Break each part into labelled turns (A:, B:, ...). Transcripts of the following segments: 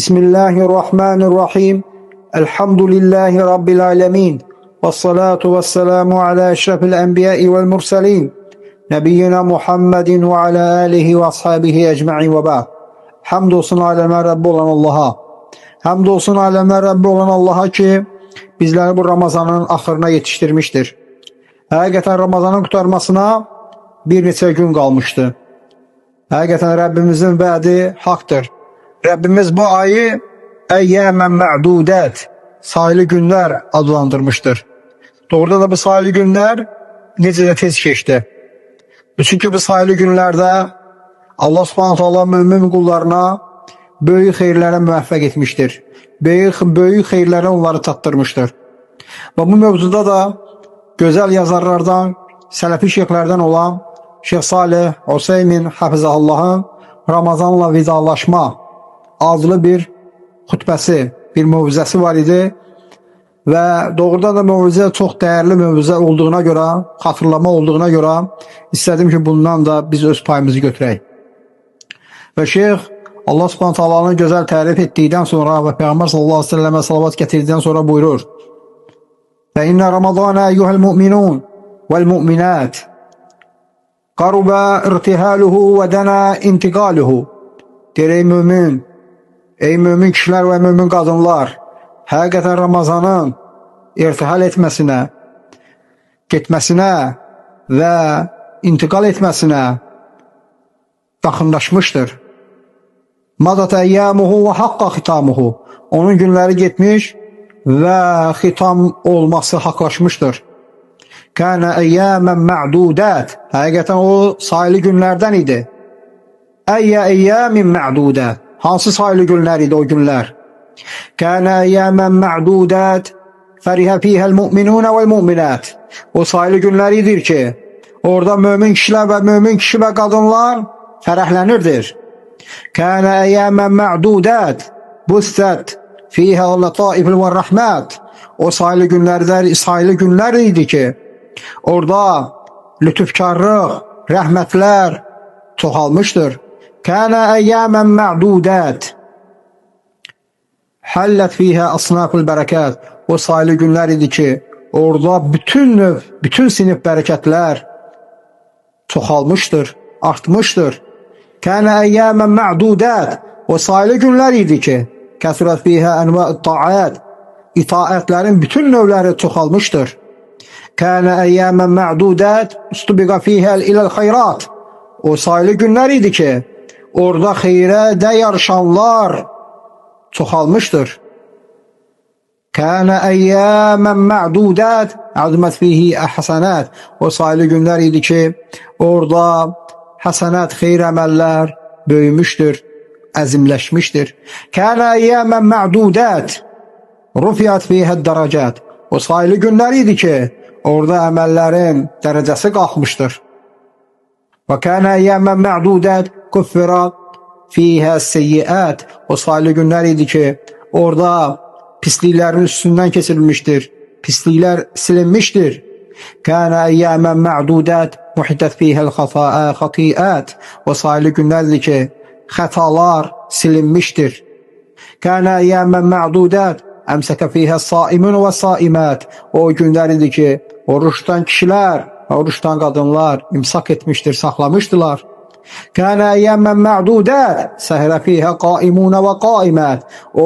A: Bismillahirrahmanirrahim. Elhamdülillahi Rabbil alemin. Vessalatu vesselamu ala eşrefil enbiya'i vel mursalin. Nebiyyina Muhammedin ve ala alihi ve ashabihi ecma'in ve ba'd. Hamdolsun alemler Rabbi olan Allah'a. Hamdolsun alemler Rabbi olan Allah'a ki bizleri bu Ramazanın axırına yetiştirmiştir. Həqiqətən Ramazanın qurtarmasına bir neçə gün qalmışdı. Həqiqətən Rabbimizin vədi haqdır. Rabbimiz bu ayı əyyəmən mə'dudət, sayılı günlər adlandırmıştır. Doğruda da bu sayılı günlər necə də tez keçdi. Çünki bu sayılı günlərdə Allah Subhanahu taala mömin qullarına böyük xeyirlərə müvəffəq etmişdir. Böyük xeyirlərə onları tatdırmışdır. Və bu mövzuda da gözəl yazarlardan, sələfi şeyxlərdən olan Şeyx Salih Hüseymin Hafizəhullahın Ramazanla vidalaşma adlı bir xutbəsi, bir mövzəsi var idi. Və doğrudan da mövzə çox dəyərli mövzə olduğuna görə, xatırlama olduğuna görə istədim ki, bundan da biz öz payımızı götürək. Və Şeyx Allah Subhanahu taalanı gözəl tərif etdikdən sonra və Peyğəmbər sallallahu əleyhi və səlləmə salavat gətirdikdən sonra buyurur: "Fə inna Ramazana eyyuhel mu'minun vel mu'minat qaruba irtihaluhu və dana intiqaluhu." Deyir, ey mömin kişilər və mömin qadınlar, həqiqətən Ramazanın irtihal etməsinə, getməsinə və intiqal etməsinə yaxınlaşmışdır. Madat əyyamuhu və haqqa xitamuhu. Onun günləri getmiş və xitam olması haqlaşmışdır. Kana əyyəmən mə'dudət. Həqiqətən o sayılı günlərdən idi. Əyyəmin mə'dudət. Hansı sayılı günlər idi o günlər? Kana əyyəmən mə'dudət fərihə fihəl mu'minunə vəl mu'minət. O sayılı günlər idir ki, orada mömin kişilər və mömin kişi və qadınlar fərəhlənirdir. Kana əyyəmən mə'dudət busət fihə lataifil və rəhmət. O sayılı günlər idi ki, orada lütufkarlıq, rəhmətlər çoxalmışdır. Kana əyyəmən mə'dudət həllət fihə asnaful bərəkət. O sayılı günlər idi ki, orada bütün sinif bərəkətlər çoxalmışdır, artmışdır. Kana əyyəmən mə'dudət. O sayılı günlər idi ki, kəsrət fihə ənva'ut ta'at. İtaətlərin bütün növləri çoxalmışdır. Kana əyyəmən mə'dudət ustubiqa fihə iləl xeyrat. O sayılı günlər idi ki, orada xeyrə yarışanlar çoxalmışdır. Kana əyyəmən mə'dudət əzmət fihi əhsənət. O sayılı günlər idi ki, orada həsənət, xeyr əməllər böyümüşdür, əzimləşmişdir. Kana əyyəmən mə'dudət rufiyat fihə dərəcət. O sayılı günlər idi ki, orada əməllərin dərəcəsi qalxmışdır. Və kana əyyəmən mə'dudət küffirat fihə seyyiət. O sayılı günlər idi ki, orada pisliklərin üstündən keçirilmişdir, pisliklər silinmişdir. Kana əyyəmən mə'dudət muhitət fihəl xatiət. O sayılı günlərdir ki, xətalar silinmişdir. Kana əyyəmən mə'dudət əmsəkə fihə saimun və saimət. O günlər idi ki, oruçdan kişilər və oruçdan qadınlar imsak etmişdir, saxlamışdılar. Kana əyyəmən mə'dudət səhərə fihə qaimun və qaimət. O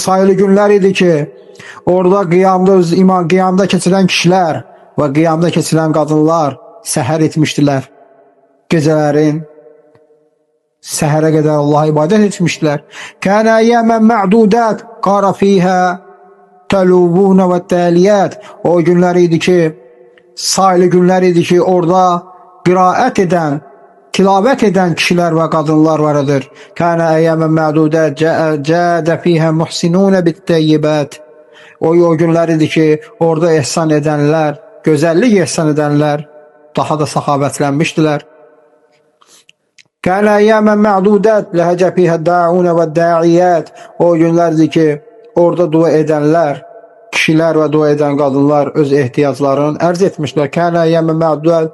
A: sayılı günlər idi ki, orada qiyamda keçirən kişilər və qiyamda keçirən qadınlar səhər etmişdilər. Gecələrin səhərə qədər Allah'a ibadət etmişdilər. Kana əyyəmən mə'dudət qara fihə təlubunə və təliyət. O günlər idi ki, sayılı günlər idi ki, orada qiraət edən, tilavət edən kişilər və qadınlar vardır. Kana əyyəmən mə'dudət cədə fihə muhsinunə bittəyyibət. O günlər idi ki, orada ehsan edənlər, gözəllik ehsan edənlər daha da səxavətlənmişdilər. Kana əyyəmən mə'dudət ləhəcə fihə da'unə və da'iyyət. O günlərdir ki, orada dua edənlər, kişilər və dua edən qadınlar öz ehtiyaclarını ərz etmişlər. Kana əyyəmən mə'dudət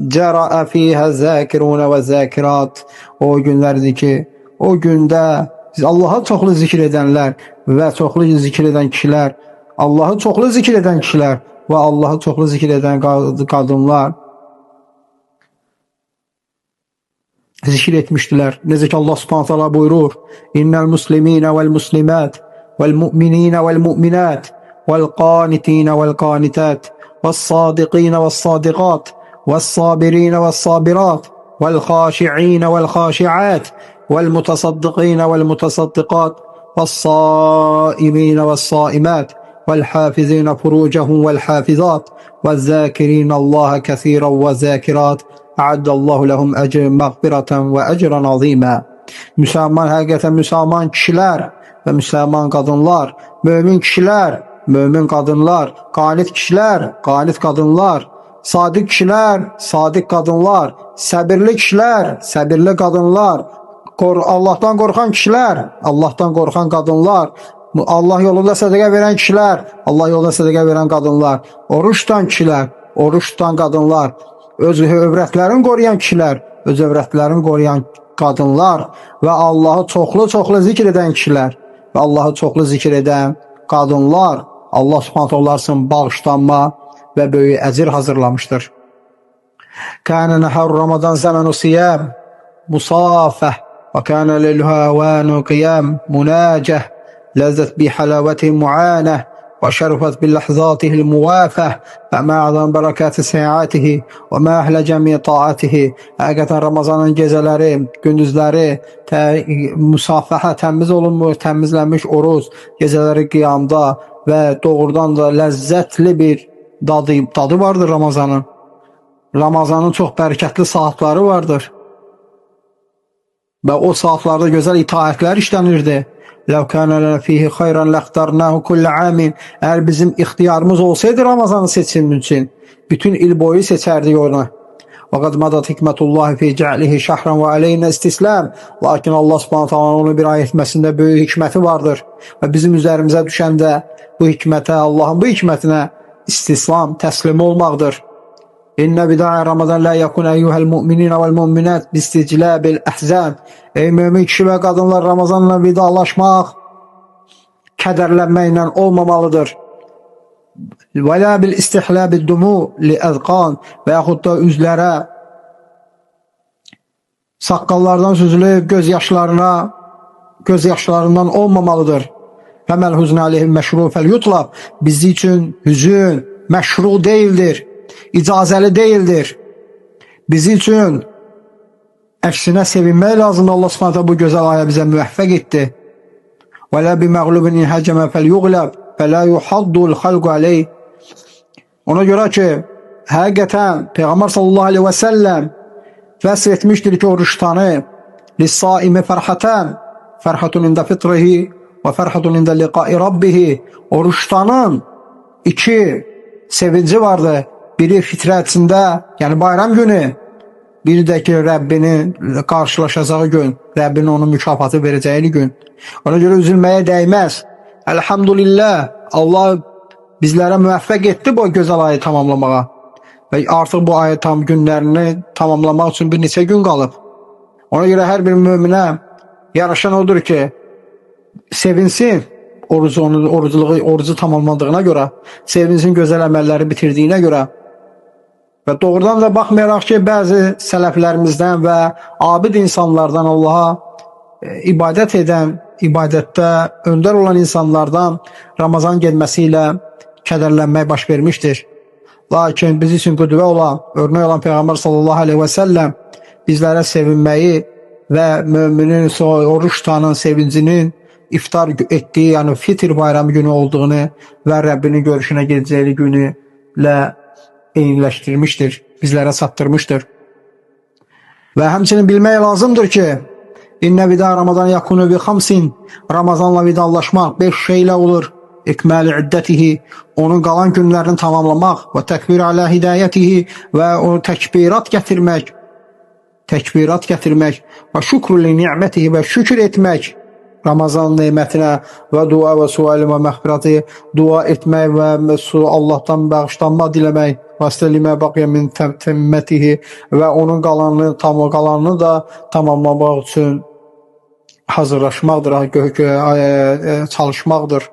A: cera'a fiha zakirun ve zakirat. O günlerdir ki, o günde Allah'ı çoxlu zikir edenler ve çoxlu zikir eden kişiler, Allah'ı çoxlu zikir eden kişiler ve Allah'ı çoxlu zikir eden kadınlar zikir etmiştiler. Necə ki Allah Subhanahu taala buyurur: "İnnel muslimine vel muslimat vel mu'minine vel mu'minat vel qanitine vel qanitat ves sadiqine ves sadiqat ves sabirine ves sabirat vel khashi'ine vel khashi'at vel mutasaddiqine vel mutasaddiqat ves saimine ves saimat vel hafizine furucahum vel hafizat vel zakirine Allaha kesiran ve zakirat." A'addallahu lehum ecren mağfireten ve ecren azima. Müslüman, həqiqətən Müslüman kişilər və Müslüman qadınlar, mömin kişilər, mömin qadınlar, qanit kişilər, qanit qadınlar, sadiq kişilər, sadiq qadınlar, səbirli kişilər, səbirli qadınlar, Allahdan qorxan kişilər, Allahdan qorxan qadınlar, Allah yolunda sədaqə verən kişilər, Allah yolunda sədaqə verən qadınlar, oruç tutan kişilər, oruç tutan qadınlar, öz övrətlərini qoruyan kişilər, öz övrətlərini qoruyan qadınlar və Allahı çoxlu zikr edən kişilər və Allahı çoxlu zikr edən qadınlar Allah Subhanahu onlar üçün bağışlanma və böyük əcir hazırlamışdır. Kana nahar Ramazan zamanu siyam musafah və kana lilhavanu qiyam munajah lazzat bi halavati muanah وشرفت بلحظاته الموافة فما أعظم بركات ساعاته وما أحلى جميع طاعته. Həqiqətən Ramazanın gecələri, gündüzləri müsafaha, təmiz olunmuş, təmizlənmiş oruç, gecələri qiyamda və doğrudan da ləzzətli bir dadı vardır Ramazanın. Ramazanın çox bərəkətli saatları vardır və o saatlarda gözəl itaətlər işlənirdi. لو كان لنا فيه خيرا لاخترناه كل عام. Eğer bizim ixtiyarımız olsaydı Ramazanı seçim için bütün il boyu seçerdik onu. وقد مضت حكمة الله في جعله شهرا وعلينا استسلام. Lakin Allah Subhanahu taala onu bir ay etməsində böyük hikməti vardır və bizim üzərimizə düşən də bu hikmətə, Allahın bu hikmətinə istislam, təslim olmaqdır. İnne bida'a Ramazan la yakun eyyuhel mu'minina vel mu'minat bisticlabil ahzan. Ey mümin kişi ve kadınlar, Ramazanla vidalaşmaq kədərlənməklə olmamalıdır. Və la bil istihlabil dumu li azqan və yaxud da üzlərə saqqallardan süzülüb göz yaşlarından olmamalıdır. Fəməl huzn aleyhim məşru fel yutlab. Bizi üçün hüzün məşru değildir, icazəli değildir. Bizi üçün əksinə sevinmək lazımdır. Allah Subhanahu bu gözəl ayə bizə müvəffəq etdi. Və la bi məğlubin in həcəmə fel yuğlab fəla yuhaddul xalqu aleyh. Ona görə ki, həqiqətən Peyğəmbər sallallahu aleyhi və səlləm vəsf etmişdir ki, oruç tutanı lis-saimi fərhətən, fərhətun ində fitrihi və fərhətun ində liqai rabbihi. Oruç tutanın iki sevinci vardır. Biri fitrətində, yəni bayram günü, biri də ki, Rəbbinin qarşılaşacağı gün, Rəbbinin onun mükafatı verəcəyi gün. Ona görə üzülməyə dəyməz. Elhamdülillah, Allah bizlərə müvəffəq etdi bu gözəl ayı tamamlamağa. Və artıq bu ayı tam günlərini tamamlamaq üçün bir neçə gün qalıb. Ona görə hər bir möminə yaraşan odur ki, sevinsin orucu tamamladığına görə, sevinsin gözəl əməlləri bitirdiyinə görə. Və doğrudan da baxmayaraq ki, bəzi sələflərimizdən və abid insanlardan, Allaha ibadət edən, ibadətdə öndər olan insanlardan Ramazan gelməsi ilə kədərlənmək baş vermişdir. Lakin biz üçün qüdvə olan, örnək olan Peyğəmbər sallallahu aleyhi və səlləm bizlərə sevinməyi və müminin oruç tutanın sevincinin iftar etdiyi, yəni fitr bayramı günü olduğunu və Rəbbinin görüşünə gedəcəyi günü ilə eyniləşdirmişdir, bizlərə çatdırmışdır. Və həmçinin bilmək lazımdır ki, İnnə vida Ramazan yakunu bi xamsin. Ramazanla vidalaşmaq 5 şeylə olur. İkmal iddətihi, onun qalan günlərini tamamlamaq və təkbir alə hidayətihi və o təkbirat gətirmək və şükr li ni'mətihi və şükür etmək Ramazan nemətinə və dua və sual və məğfirəti dua etmək və Allahdan bağışlanma diləmək vasitəlimə baqiyə min təmmətihi və onun qalanını da tamamlamaq üçün hazırlaşmaqdır, çalışmaqdır.